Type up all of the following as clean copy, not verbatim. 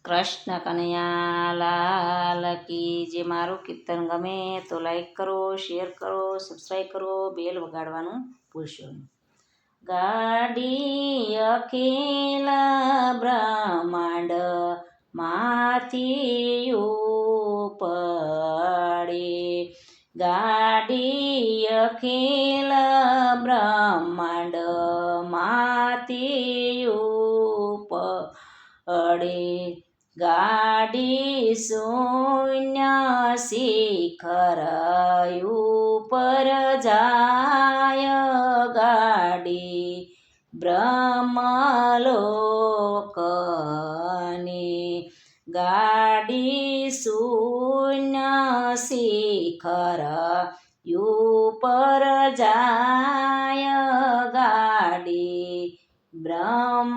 કૃષ્ણ કનૈયા લાલ કી જે મારું કીર્તન ગમે તો લાઈક કરો, શેર કરો, સબસ્ક્રાઈબ કરો, બેલ વગાડવાનું ભૂલશો નહીં. ગાડી અખિલ બ્રહ્માંડ માંથી ઉપડે, ગાડી અખિલ બ્રહ્માંડ માંથી ઉપડે, ગાડી શૂન્ય શિખર ઉપર જાય, ગાડી બ્રહ્મલોકની, ગાડી શૂન્ય શિખર ઉપર જાય, ગાડી બ્રહ્મલોકની,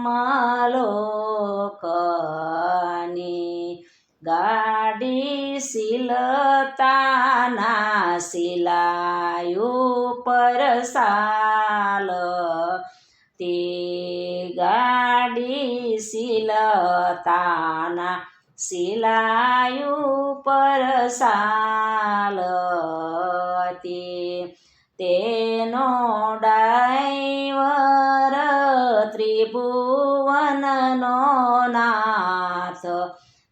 ગાડી શીલતાના શિલાયું પર સાલ, તે ગાડી શીલતાના શિલાયું પર સાલ, તેનો ડ્રાઈવર ત્રિભુવનનો નાથ,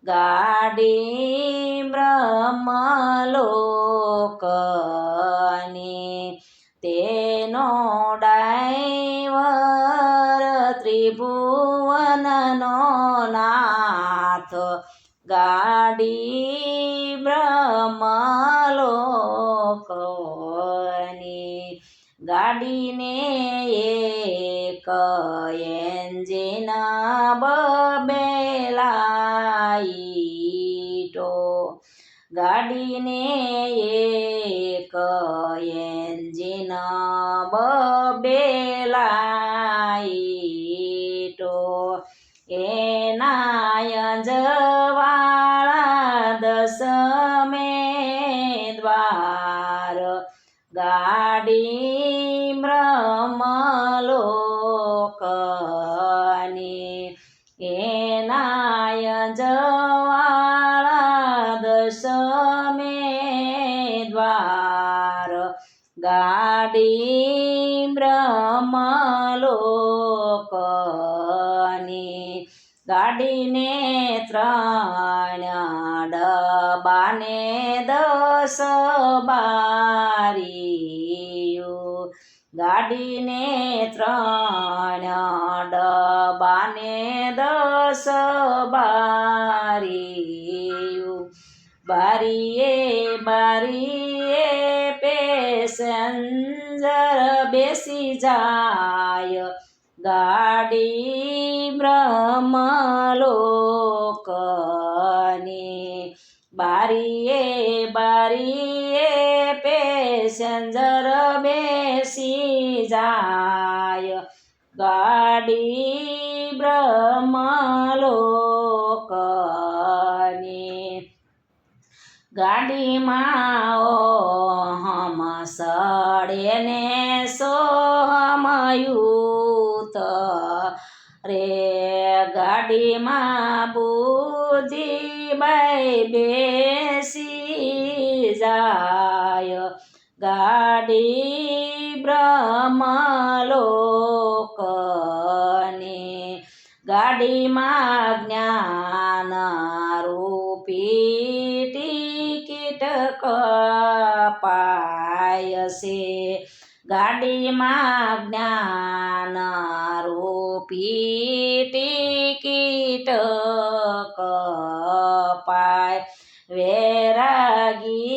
ગાડી બ્રહ્મલોકની, તેનો ડ્રાઈવર ત્રિભુવનનો નાથ, ગાડી બ્રહ્મલોકની, ગાડીને એક એન્જિન બબે લાઈટો, ગાડીને એક એન્જિન બબે લાઈટો, એના અંજવાળા 10 દ્વાર, ગાડી બ્રહ્મલોકની, એના અંજવાળા 10 દ્વાર, ગાડી બ્રહ્મલોકની, ગાડીને 3 ડબ્બાને 10 બારીઓ, ગાડીને 3 ડબ્બાને 10 બારીઓ, બારીએ બારીએ પેસેન્જર બેસી જાય, ગાડી બ્રહ્મલોકની, બારીએ બારીએ પેસેન્જર બેસી જાય, ગાડી બ્રહ્મલોકની, ગાડીમાં ઓહમ સડે ને સોહમયુત રે, ગાડીમાં બુદ્ધિબાઈ બેસી જાય, ગાડી બ્રહ્મલોકની, ગાડીમાં જ્ઞાન રૂપી ટિકિટ કપાય છે, ગાડીમાં જ્ઞાન રૂપી ટિકિટ કપાય, વૈરાગી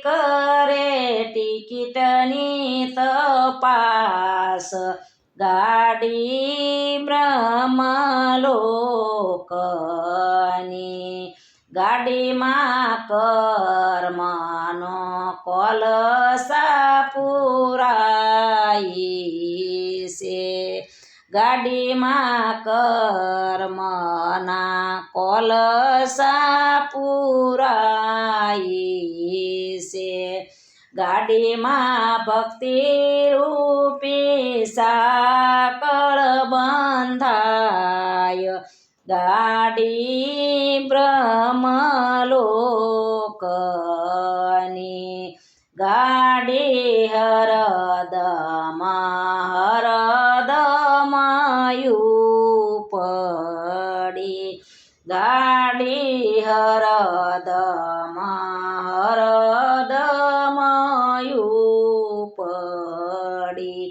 કરે ટિકિટની તપાસ, ગાડી બ્રહ્મલોકની, ગાડીમાં કર્મનો કોલસા પુરાઈ છે, ગાડીમાં કર્મના કોલસા પુરાઈ છે, ગાડીમાં ભક્તિ રૂપી સાકળ બંધાય, ગાડી બ્રહ્મલોકની ગાડી હરદમાયું પડી ગાડી હરદમાયું પડી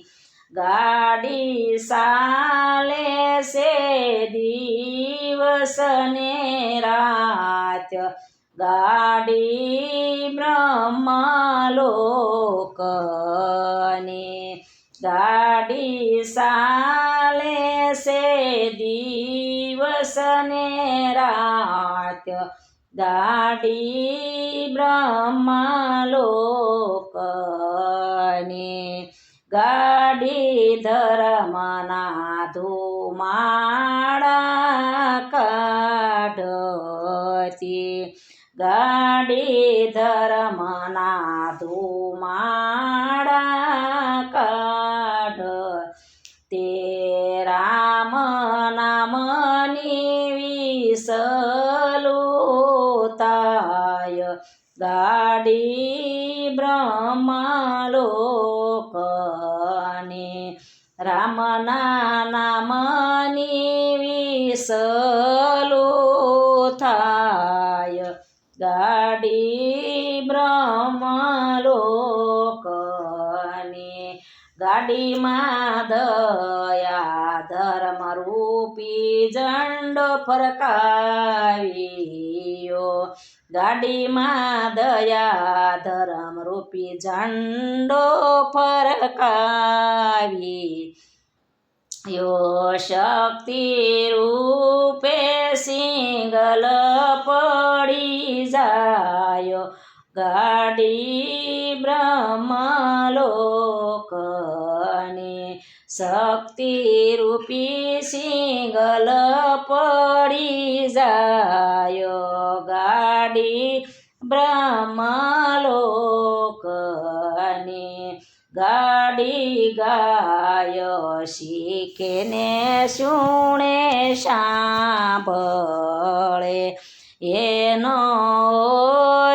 ગાડી સાલે છે દિવસ ને રાત ગાડી બ્રહ્મલોકની ગાડી સાલે છે દિવસ ને રાત ગાડી બ્રહ્મલોકની ગાડી ધર્મના ધુમાડા કાઢતી ગાડી ધર્મના ધુમાડા કાઢ તે રામ નામની વિસલુતાય ગાડી બ્રહ્મલોકની રામના નામની વિસલુતાય ગાડી બ્રહ્મલોકની ગાડીમાં દયા ધર્મરૂપી ઝંડો ફરકાવ્યો ગાડીમાં દયા ધર્મરૂપી ઝંડો ફરકાવી યો શક્તિ રૂપે સિંગલ પડી જાય ગાડી બ્રહ્મલોકની શક્તિ રૂપી સિંગલ પડી જાય ગાડી બ્રહ્મલોકની ગાડી ગાય શીખે ને સુણે સાંભળે એનો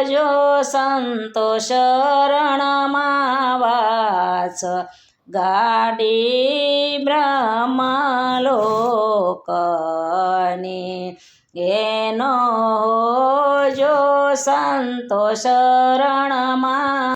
જો સંતો શરણમાં વાસ ગાડી બ્રહ્મલોકની એનો જો સંતો શરણમાં